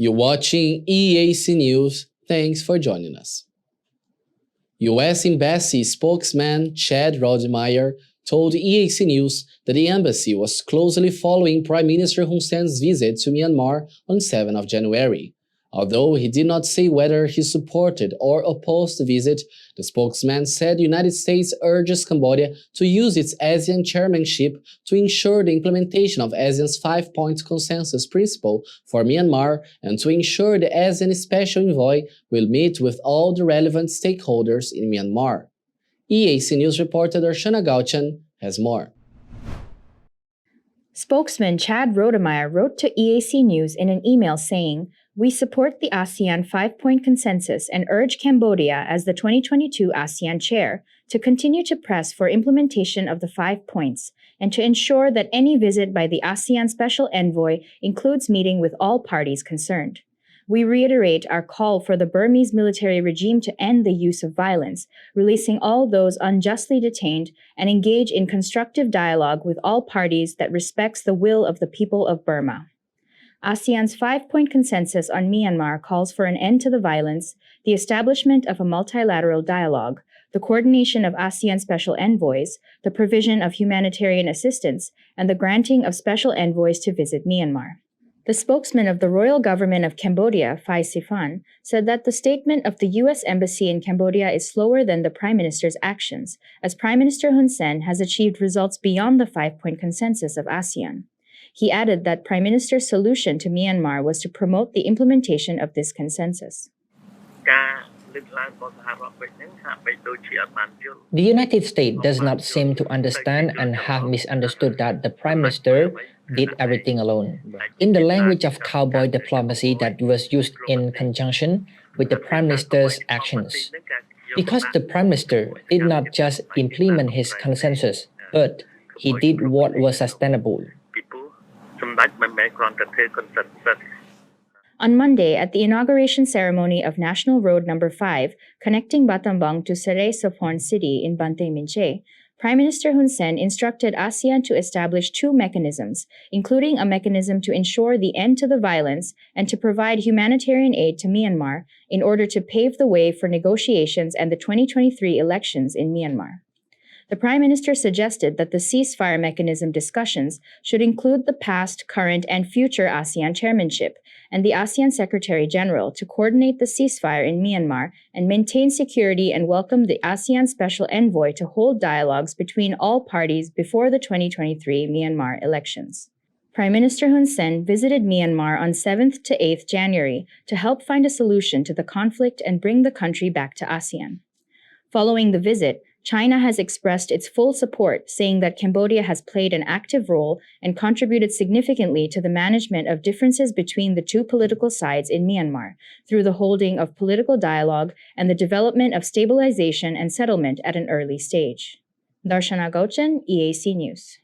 You're watching EAC News. Thanks for joining us. U.S. Embassy Spokesman Chad Roedemeier told EAC News that the embassy was closely following Prime Minister Hun Sen's visit to Myanmar on 7 January. Although he did not say whether he supported or opposed the visit, the spokesman said the United States urges Cambodia to use its ASEAN chairmanship to ensure the implementation of ASEAN's 5-point consensus principle for Myanmar and to ensure the ASEAN Special Envoy will meet with all the relevant stakeholders in Myanmar. EAC News reporter Darshana Gauchan has more. Spokesman Chad Roedemeier wrote to EAC News in an email saying, "We support the ASEAN 5-point consensus and urge Cambodia as the 2022 ASEAN chair to continue to press for implementation of the 5 points and to ensure that any visit by the ASEAN Special Envoy includes meeting with all parties concerned. We reiterate our call for the Burmese military regime to end the use of violence, releasing all those unjustly detained, and engage in constructive dialogue with all parties that respects the will of the people of Burma." ASEAN's 5-point consensus on Myanmar calls for an end to the violence, the establishment of a multilateral dialogue, the coordination of ASEAN special envoys, the provision of humanitarian assistance, and the granting of special envoys to visit Myanmar. The spokesman of the Royal Government of Cambodia, 5Point, said that the statement of the U.S. Embassy in Cambodia is slower than the Prime Minister's actions, as Prime Minister Hun Sen has achieved results beyond the 5-point consensus of ASEAN. He added that Prime Minister's solution to Myanmar was to promote the implementation of this consensus. The United States does not seem to understand and have misunderstood that the Prime Minister did everything alone. In the language of cowboy diplomacy that was used in conjunction with the Prime Minister's actions. Because the Prime Minister did not just implement his consensus, but he did what was sustainable. On Monday, at the inauguration ceremony of National Road No. 5, connecting Battambang to Seray Sapon City in Banteay Minche, Prime Minister Hun Sen instructed ASEAN to establish 2 mechanisms, including a mechanism to ensure the end to the violence and to provide humanitarian aid to Myanmar in order to pave the way for negotiations and the 2023 elections in Myanmar. The Prime Minister suggested that the ceasefire mechanism discussions should include the past, current, and future ASEAN chairmanship and the ASEAN Secretary-General to coordinate the ceasefire in Myanmar and maintain security and welcome the ASEAN Special Envoy to hold dialogues between all parties before the 2023 Myanmar elections. Prime Minister Hun Sen visited Myanmar on 7th to 8th January to help find a solution to the conflict and bring the country back to ASEAN. Following the visit, China has expressed its full support, saying that Cambodia has played an active role and contributed significantly to the management of differences between the 2 political sides in Myanmar through the holding of political dialogue and the development of stabilization and settlement at an early stage. Darshana Gauchan, EAC News.